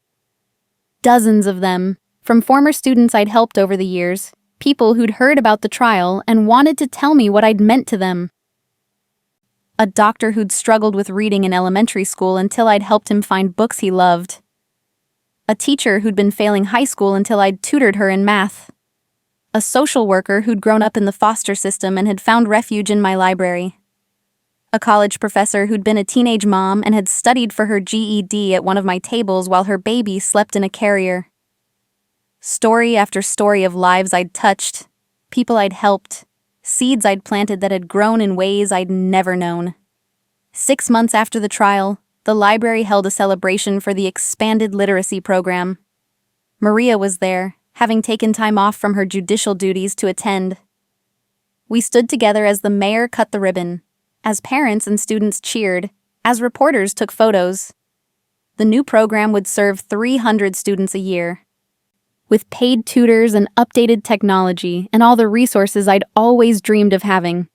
Dozens of them, from former students I'd helped over the years, people who'd heard about the trial and wanted to tell me what I'd meant to them. A doctor who'd struggled with reading in elementary school until I'd helped him find books he loved. A teacher who'd been failing high school until I'd tutored her in math. A social worker who'd grown up in the foster system and had found refuge in my library. A college professor who'd been a teenage mom and had studied for her GED at one of my tables while her baby slept in a carrier. Story after story of lives I'd touched, people I'd helped, seeds I'd planted that had grown in ways I'd never known. 6 months after the trial, the library held a celebration for the expanded literacy program. Maria was there, having taken time off from her judicial duties to attend. We stood together as the mayor cut the ribbon, as parents and students cheered, as reporters took photos. The new program would serve 300 students a year. With paid tutors and updated technology and all the resources I'd always dreamed of having.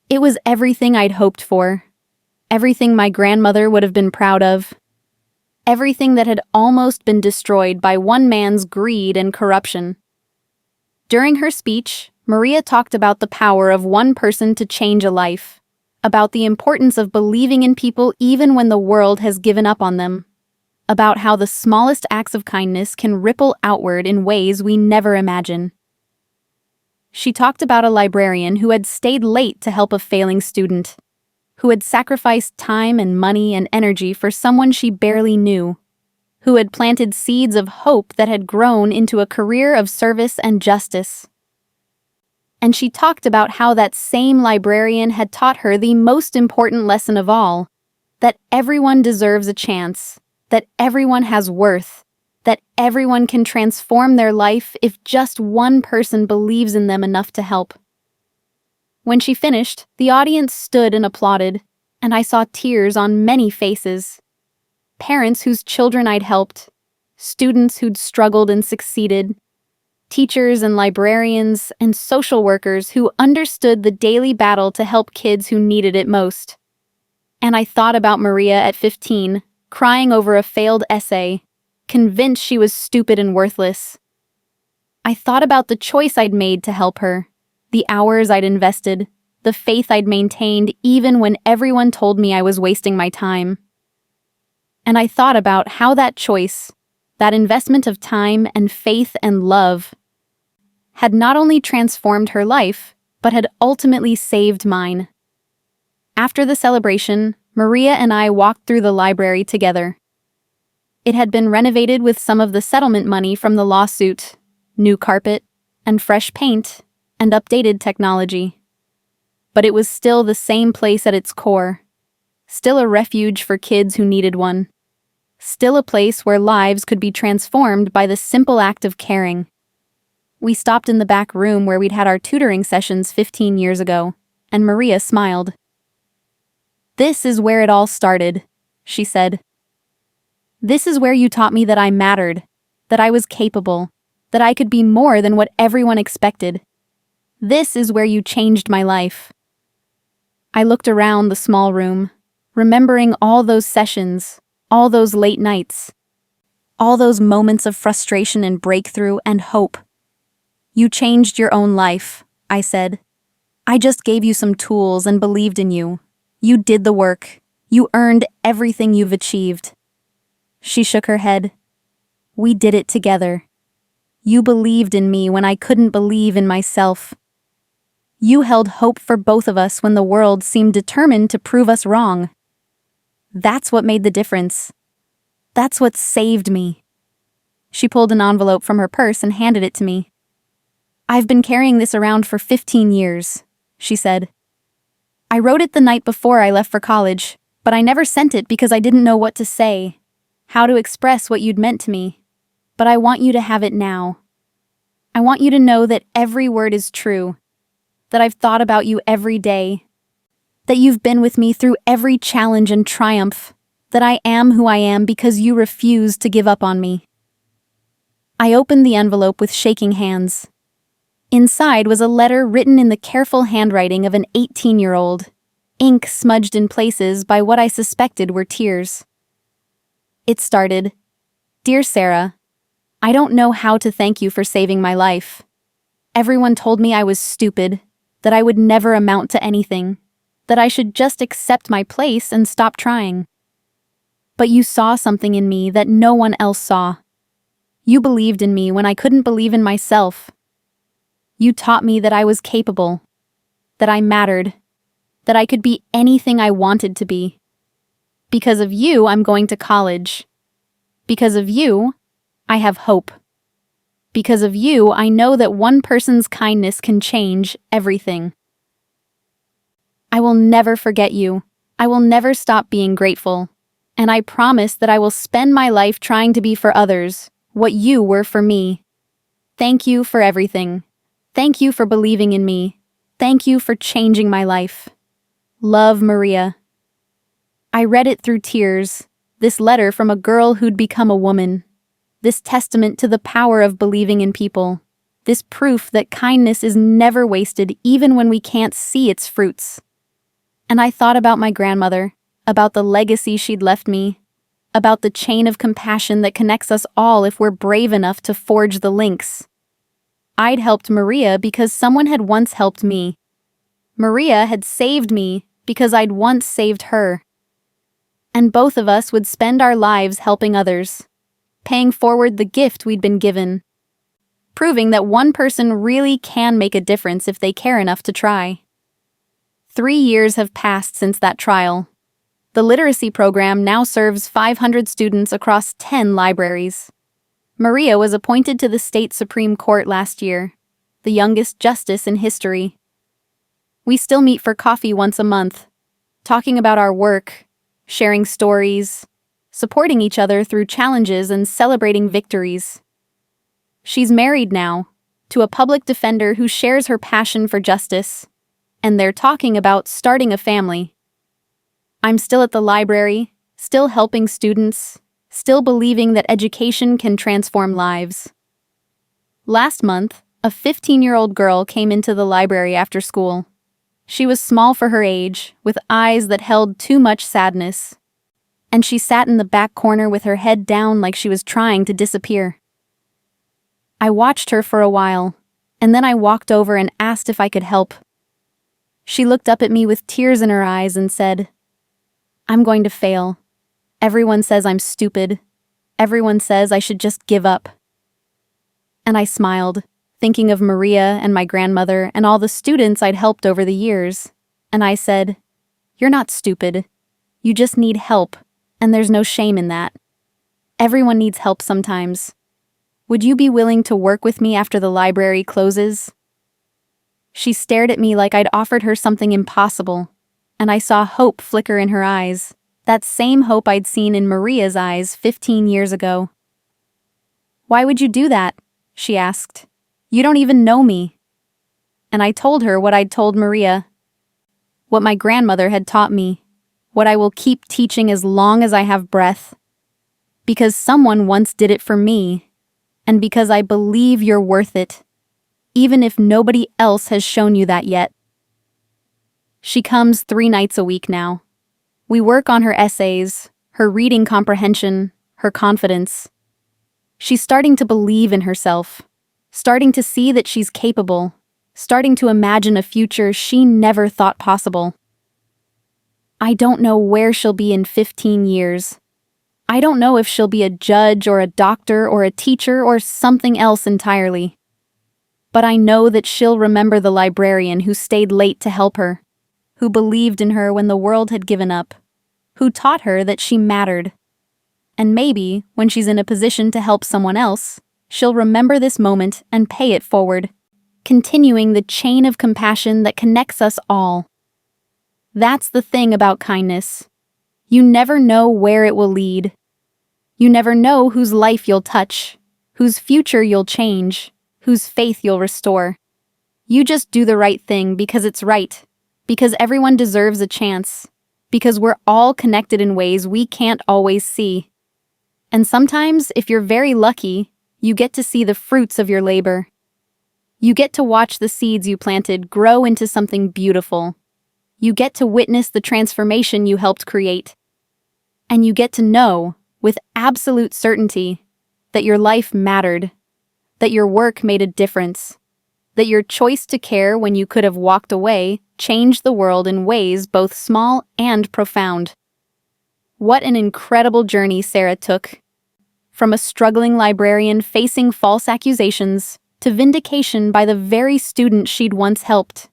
It was everything I'd hoped for, everything my grandmother would have been proud of, everything that had almost been destroyed by one man's greed and corruption. During her speech, Maria talked about the power of one person to change a life, about the importance of believing in people even when the world has given up on them, about how the smallest acts of kindness can ripple outward in ways we never imagine. She talked about a librarian who had stayed late to help a failing student, who had sacrificed time and money and energy for someone she barely knew, who had planted seeds of hope that had grown into a career of service and justice. And she talked about how that same librarian had taught her the most important lesson of all, that everyone deserves a chance, that everyone has worth, that everyone can transform their life if just one person believes in them enough to help. When she finished, the audience stood and applauded, and I saw tears on many faces. Parents whose children I'd helped, students who'd struggled and succeeded, teachers and librarians and social workers who understood the daily battle to help kids who needed it most. And I thought about Maria at 15, crying over a failed essay, convinced she was stupid and worthless. I thought about the choice I'd made to help her, the hours I'd invested, the faith I'd maintained even when everyone told me I was wasting my time. And I thought about how that choice, that investment of time and faith and love, had not only transformed her life, but had ultimately saved mine. After the celebration, Maria and I walked through the library together. It had been renovated with some of the settlement money from the lawsuit, new carpet, and fresh paint, and updated technology. But it was still the same place at its core, still a refuge for kids who needed one, still a place where lives could be transformed by the simple act of caring. We stopped in the back room where we'd had our tutoring sessions 15 years ago, and Maria smiled. "This is where it all started," she said. "This is where you taught me that I mattered, that I was capable, that I could be more than what everyone expected. This is where you changed my life." I looked around the small room, remembering all those sessions, all those late nights, all those moments of frustration and breakthrough and hope. "You changed your own life," I said. "I just gave you some tools and believed in you. You did the work. You earned everything you've achieved." She shook her head. "We did it together. You believed in me when I couldn't believe in myself. You held hope for both of us when the world seemed determined to prove us wrong. That's what made the difference. That's what saved me." She pulled an envelope from her purse and handed it to me. "I've been carrying this around for 15 years, she said. "I wrote it the night before I left for college, but I never sent it because I didn't know what to say. how to express what you'd meant to me, but I want you to have it now. I want you to know that every word is true, that I've thought about you every day, that you've been with me through every challenge and triumph, that I am who I am because you refused to give up on me. I opened the envelope with shaking hands. Inside was a letter written in the careful handwriting of an 18-year-old, ink smudged in places by what I suspected were tears. It started, "Dear Sarah, I don't know how to thank you for saving my life. Everyone told me I was stupid, that I would never amount to anything, that I should just accept my place and stop trying. But you saw something in me that no one else saw. You believed in me when I couldn't believe in myself. You taught me that I was capable, that I mattered, that I could be anything I wanted to be. Because of you, I'm going to college. Because of you, I have hope. Because of you, I know that one person's kindness can change everything. I will never forget you. I will never stop being grateful. And I promise that I will spend my life trying to be for others what you were for me. Thank you for everything. Thank you for believing in me. Thank you for changing my life. Love, Maria." I read it through tears, this letter from a girl who'd become a woman. This testament to the power of believing in people. This proof that kindness is never wasted even when we can't see its fruits. And I thought about my grandmother, about the legacy she'd left me, about the chain of compassion that connects us all if we're brave enough to forge the links. I'd helped Maria because someone had once helped me. Maria had saved me because I'd once saved her. And both of us would spend our lives helping others, paying forward the gift we'd been given, proving that one person really can make a difference if they care enough to try. 3 years have passed since that trial. The literacy program now serves 500 students across 10 libraries. Maria was appointed to the state Supreme Court last year, the youngest justice in history. We still meet for coffee once a month, talking about our work, sharing stories, supporting each other through challenges and celebrating victories. She's married now, to a public defender who shares her passion for justice, and they're talking about starting a family. I'm still at the library, still helping students, still believing that education can transform lives. Last month, a 15-year-old girl came into the library after school. She was small for her age, with eyes that held too much sadness. And she sat in the back corner with her head down like she was trying to disappear. I watched her for a while, and then I walked over and asked if I could help. She looked up at me with tears in her eyes and said, "I'm going to fail. Everyone says I'm stupid. Everyone says I should just give up." And I smiled, thinking of Maria and my grandmother and all the students I'd helped over the years. And I said, "You're not stupid. You just need help, and there's no shame in that. Everyone needs help sometimes. Would you be willing to work with me after the library closes?" She stared at me like I'd offered her something impossible, and I saw hope flicker in her eyes, that same hope I'd seen in Maria's eyes 15 years ago. "Why would you do that?" she asked. "You don't even know me." And I told her what I'd told Maria, what my grandmother had taught me, what I will keep teaching as long as I have breath. Because someone once did it for me, and because I believe you're worth it, even if nobody else has shown you that yet. She comes 3 nights a week now. We work on her essays, her reading comprehension, her confidence. She's starting to believe in herself, starting to see that she's capable, starting to imagine a future she never thought possible. I don't know where she'll be in 15 years. I don't know if she'll be a judge or a doctor or a teacher or something else entirely. But I know that she'll remember the librarian who stayed late to help her, who believed in her when the world had given up, who taught her that she mattered. And maybe, when she's in a position to help someone else, she'll remember this moment and pay it forward, continuing the chain of compassion that connects us all. That's the thing about kindness. You never know where it will lead. You never know whose life you'll touch, whose future you'll change, whose faith you'll restore. You just do the right thing because it's right, because everyone deserves a chance, because we're all connected in ways we can't always see. And sometimes, if you're very lucky, you get to see the fruits of your labor. You get to watch the seeds you planted grow into something beautiful. You get to witness the transformation you helped create. And you get to know, with absolute certainty, that your life mattered, that your work made a difference, that your choice to care when you could have walked away changed the world in ways both small and profound. What an incredible journey Sarah took. From a struggling librarian facing false accusations to vindication by the very student she'd once helped.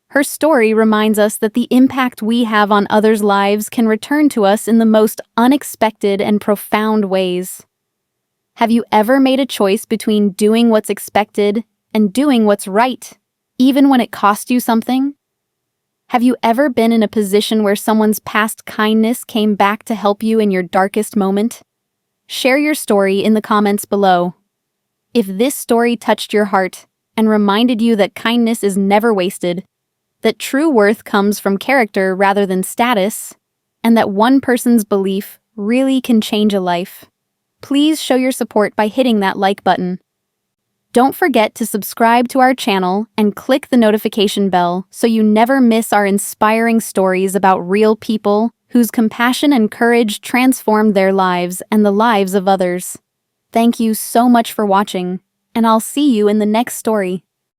Her story reminds us that the impact we have on others' lives can return to us in the most unexpected and profound ways. Have you ever made a choice between doing what's expected and doing what's right, even when it cost you something? Have you ever been in a position where someone's past kindness came back to help you in your darkest moment? Share your story in the comments below. If this story touched your heart and reminded you that kindness is never wasted, that true worth comes from character rather than status, and that one person's belief really can change a life, please show your support by hitting that like button. Don't forget to subscribe to our channel and click the notification bell so you never miss our inspiring stories about real people whose compassion and courage transformed their lives and the lives of others. Thank you so much for watching, and I'll see you in the next story.